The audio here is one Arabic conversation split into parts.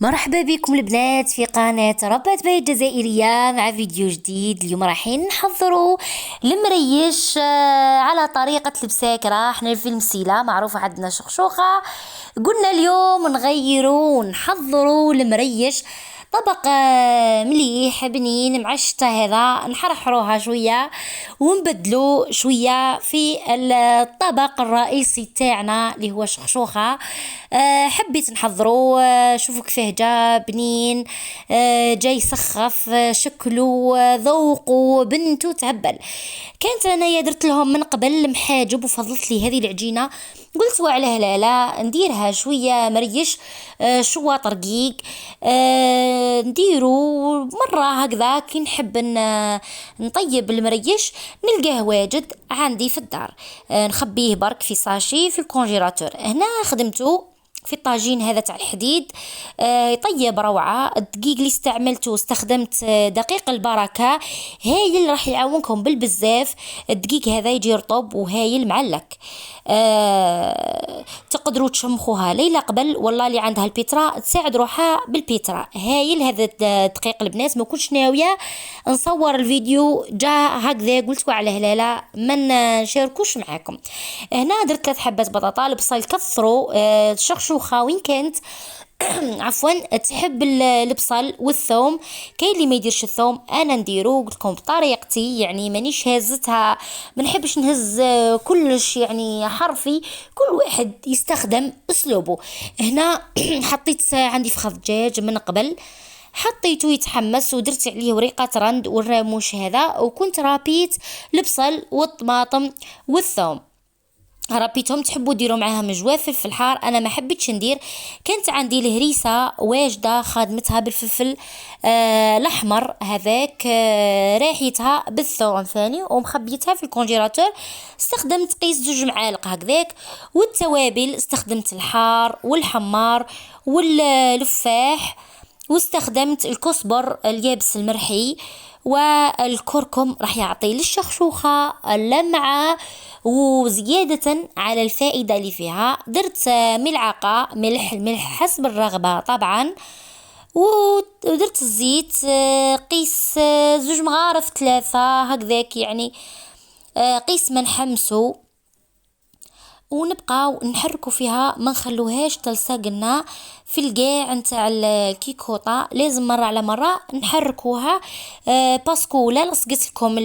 مرحبا بكم البنات في قناة ربات بيت جزائرية مع فيديو جديد. اليوم رايحين نحضروا المريش على طريقة البساكرة. احنا في المسيلة معروفة عندنا شخشوخة، قلنا اليوم نغيروا ونحضروا المريش طبق مليح بنين معشتة، هذا نحرحروها شوية ونبدلو شوية في الطبق الرئيسي تاعنا اللي هو شخشوخة. حبيت نحضرو، شوفوا كيفاه جا بنين، جاي سخف، شكلو ذوقو بنتو تعبل. كانت انايا درت لهم من قبل محاجب وفضلت لي هذه العجينه، قلت وعلاه لا نديرها شويه مريش، شواط رقيق، نديرو مره هكذا كي نحب نطيب المريش نلقاه واجد عندي في الدار. نخبيه برك في ساشي في الكونجيراتور. هنا خدمته في الطاجين هذا تاع الحديد، يطيب روعة. الدقيق اللي استخدمت دقيق البركة، هايل راح يعاونكم بالبزاف. الدقيق هذا يجي رطب وهايل معلك. تقدروا تشمخوها ليلة قبل، والله اللي عندها البيترا تساعد روحها بالبيترا. هايل هذا الدقيق البنات. ما كنتش ناوية نصور الفيديو جا هكذا، قلت على هلاله من نشاركوش معاكم. هنا درت 3 حبات بطاطا، البصل كثروا، الشخشوخة وين كانت عفوا تحب البصل والثوم. كاين اللي ما يديرش الثوم، انا نديرو قلت لكم بطريقتي، يعني مانيش هزتها، ما نحبش نهز كلش يعني حرفي، كل واحد يستخدم اسلوبه. هنا حطيت عندي فخذ دجاج من قبل، حطيته يتحمس ودرت عليه وريقة رند والراموش هذا، وكنت رابيت البصل والطماطم والثوم، ربيتهم. تحبوا ديروا معاهم جوافل في الحار، انا ما حبيتش ندير. كانت عندي الهريسه واجده خادمتها بالفلفل الاحمر هذاك، راحيتها بالثوم ثاني ومخبيتها في الكونجيراتور. استخدمت قيس 2 معالق هكذاك. والتوابل استخدمت الحار والحمار واللفاح، واستخدمت الكزبر اليابس المرحي والكركم، راح يعطي للشخشوخة اللمعة وزيادة على الفائدة اللي فيها. درت ملعقة ملح، الملح حسب الرغبة طبعا. ودرت الزيت، قيس 2 مغارف 3 هكذاك يعني، قيس ما نحمسو ونبقى نحركوا فيها، ما نخلوهاش تلصقنا في القاع نتاع الكيكوطه. لازم مره على مره نحركوها، باسكو لا لصقت لكم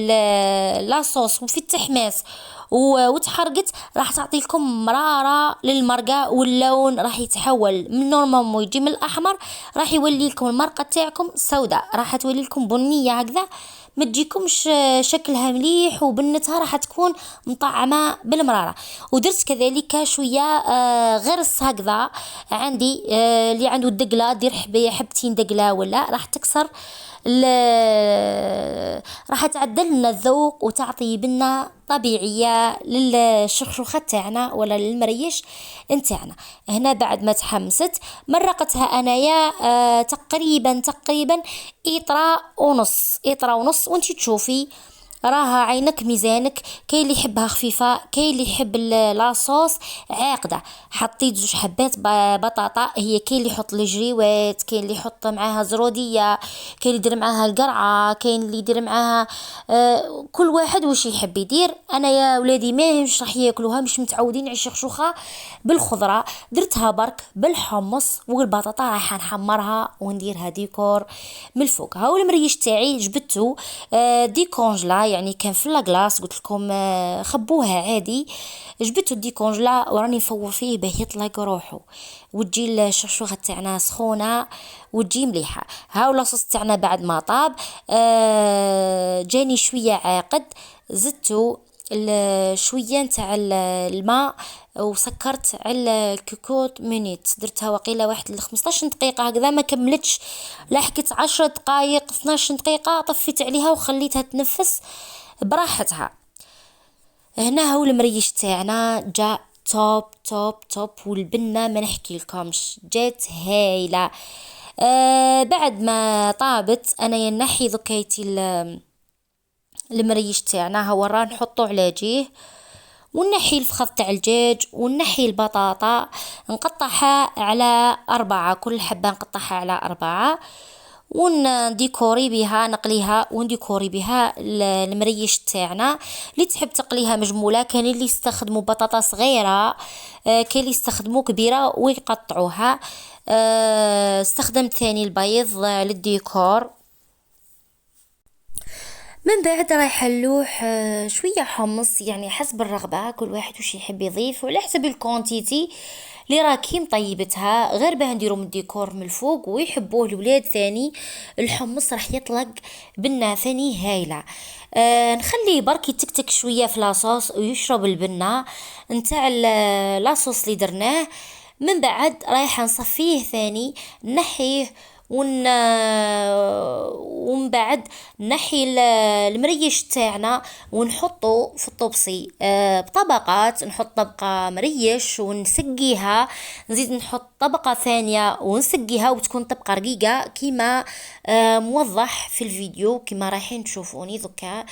لاصوص وفي التحماس وتحرقت، راح تعطي لكم مراره للمرقه، واللون راح يتحول من نورمال يجي من الاحمر، راح يولي لكم المرقه تاعكم سوداء، راح تولي لكم بنيه هكذا، ما تجيكمش شكلها مليح، وبنتها راح تكون مطعمة بالمرارة. ودرت كذلك شوية غرس هكذا عندي، اللي عنده الدقلة دير حبتين دقلة ولا راح تكسر راح تعدل لنا الذوق وتعطي بنا طبيعية للشخشوخة تاعنا ولا للمريش نتاعنا. هنا بعد ما تحمست مرقتها انايا تقريبا إطرة ونص وانتي تشوفي راها عينك ميزانك. كاين اللي يحبها خفيفة، كاين اللي يحب لاصوص عاقدة. حطيت 2 حبات بطاطا، هي كاين اللي يحط الجريوات، كاين اللي يحط معاها زرودية، كاين اللي يدير معاها القرعة، كاين اللي يدير معاها كل واحد وش يحب يدير. انا يا ولادي ما مش راح ياكلوها، مش متعودين على الشخشوخة بالخضرة. درتها برك بالحمص والبطاطا، راح نحمرها ونديرها ديكور من الفوق. هاو المريش تاعي جبته ديكونجلا، يعني كان في لاكلاص، قلت لكم خبوها عادي. جبته ديكونجلا وراني نفور فيه باه يطلق روحه، وتجي الشخشوخه تاعنا سخونه وتجي مليحه. هاو لاصوص تاعنا بعد ما طاب جاني شويه عاقد، زدتو شويه نتاع الماء وسكرت على الكوكوط مينيت، درتها وقيله واحد 15 دقيقه هكذا، ما كملتش، لحقت 10 دقائق 12 دقيقه، طفيت عليها وخليتها تنفس براحتها. هنا هو المريش تاعنا جاء توب توب توب، والبنة ما نحكي لكمش جات هايلة. بعد ما طابت انا ينحي ذكيتي المريش تاعنا، هو راه نحطه على جيه ونحي الفخذ تاع الدجاج ونحي البطاطا نقطعها على 4، كل حبة نقطعها على 4 ونديكوري بها، نقليها ونديكوري بها المريش تاعنا. اللي تحب تقليها مجمولة، كان اللي يستخدموا بطاطا صغيرة، كان اللي يستخدموا كبيرة ويقطعوها. استخدمت ثاني البيض للديكور. من بعد رايحة نلوح شوية حمص، يعني حسب الرغبة، كل واحد وش يحب يضيف وعلى حسب الكونتيتي اللي راكي مطيبتها، غير باه نديرو من الديكور من الفوق ويحبوه الولاد. ثاني الحمص راح يطلق بنة ثاني هايلة. نخليه برك يتكتك شوية في لاصوص ويشرب البنة نتاع لاصوص اللي درناه. من بعد رايحة نصفيه ثاني، نحيه ومن بعد نحي المريش تاعنا ونحطه في الطبسي بطبقات. نحط طبقة مريش ونسقيها، نزيد نحط طبقة ثانية ونسقيها وتكون طبقة رقيقة كما موضح في الفيديو كما رايحين تشوفوني ذكا.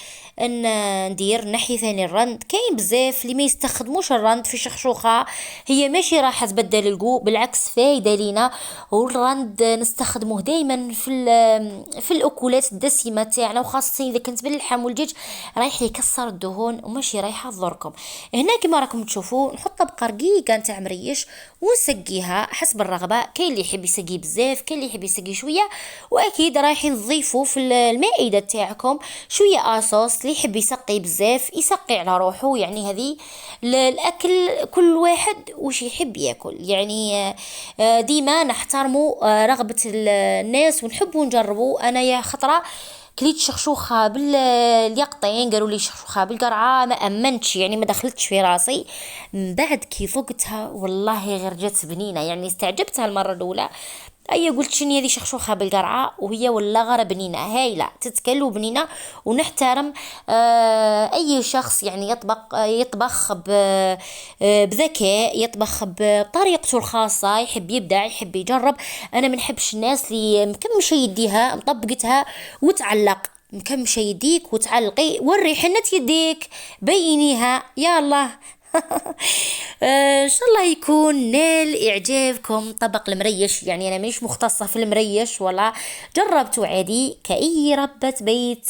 ندير نحي ثاني الرند. كاين بزاف اللي ما يستخدموش الرند في شخشوخة، هي ماشي راح تبدل القو، بالعكس فايدة لينا. والرند نستخدموه دايما في الاكلات الدسمة تاعنا، وخاصة اذا كنت باللحم والدجاج رايح يكسر الدهون وماشي رايحة تضركم. هنا كما راكم تشوفوا نحط طبقة رقيقة نتاع مريش ونسقيها حسب الرغبة. كاين اللي يحب يسقي بزاف، كاين اللي يحب يسقي شوية. واكيد رايحين تضيفوا في المائدة تاعكم شوية اصوص، اللي يحب يسقي بزاف يسقي على روحه. يعني هذه الاكل كل واحد وش يحب ياكل، يعني ديما نحترموا رغبة الناس ونحبوا نجربوا. انا يا خطرة كليت شخشوخة باليقطين، قالوا لي شخشوخة بالقرعة، ما امنتش، يعني ما دخلتش في راسي. من بعد كي ذقتها والله غير جات بنينة، يعني استعجبتها المرة الاولى. قلت شنو هذه شخشوخة بالقرعة، وهي والله غير بنينة هايلة تتكلوا بنينة. ونحترم اي شخص يعني يطبخ بذكاء، يطبخ بطريقته الخاصة، يحب يبدع يحب يجرب. انا ما نحبش الناس اللي مكمشة يديها مطبقتها وتعلق، مكمشة يديك وتعلقي وري حنة يديك بينيها يا الله. ان شاء الله يكون نال اعجابكم طبق المريش. يعني انا مش مختصة في المريش ولا جربته عادي كأي ربة بيت.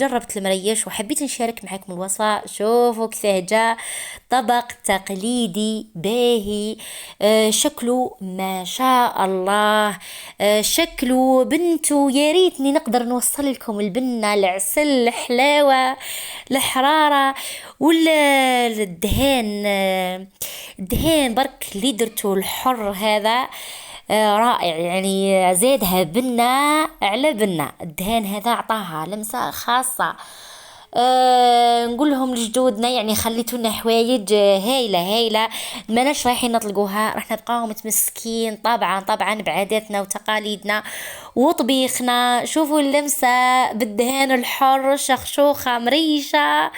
جربت المريش وحبيت نشارك معكم الوصفة. شوفوا كيفاه جاء طبق تقليدي باهي، شكله ما شاء الله، شكله بنته. يا ريتني نقدر نوصل لكم البنة، العسل، الحلاوة، الحرارة ولا الدهان. الدهان برك اللي درتو الحر هذا رائع، يعني زادها بنة على بنة. الدهان هذا عطاها لمسة خاصة. نقول لهم لجدودنا يعني خليتونا حوايج هايلة هايلة، ماناش رايحين نطلقوها، راح نبقاو متمسكين طبعا بعاداتنا وتقاليدنا وطبيخنا. شوفوا اللمسة بالدهان الحر، شخشوخة مريشة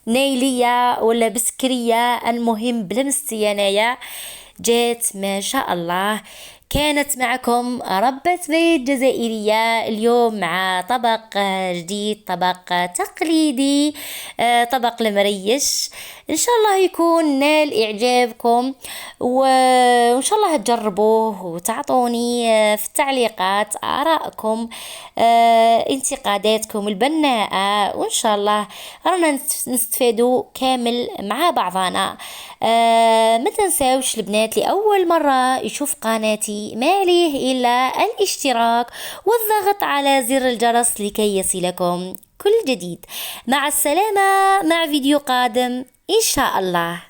نايلية ولا بسكرية، المهم بلمستي انايا جات ما شاء الله. كانت معكم ربة بيت جزائرية اليوم مع طبق جديد، طبق تقليدي، طبق المريش. إن شاء الله يكون نال إعجابكم، وإن شاء الله تجربوه وتعطوني في التعليقات آراءكم، انتقاداتكم البناءة، وإن شاء الله رانا نستفادوا كامل مع بعضنا. ما تنساوش البنات لأول مرة يشوف قناتي ما عليه إلا الاشتراك والضغط على زر الجرس لكي يصلكم كل جديد. مع السلامة، مع فيديو قادم إن شاء الله.